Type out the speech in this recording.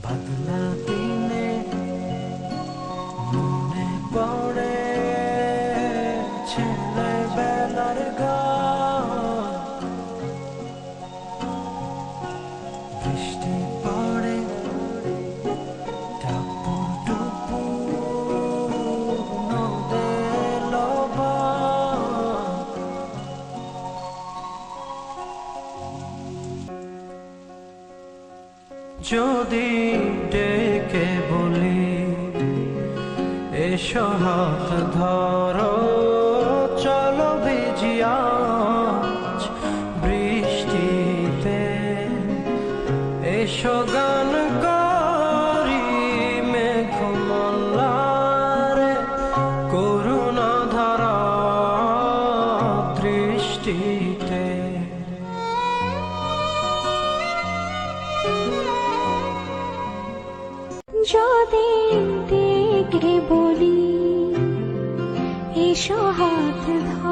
পাতলা দিনে মনে পড়ে ছেলেবেলার গান। বৃষ্টি পড়ে টাপুর টুপুর নদের লবণ। যদি ডেকে বলি এসো হাত ধরো, চলো ভিজি আজ বৃষ্টিতে, এসো গান করি মেঘমল্লারে করুণা ধারা দৃষ্টিতে। যদি ডেকে বলি এসো হাত ধরো,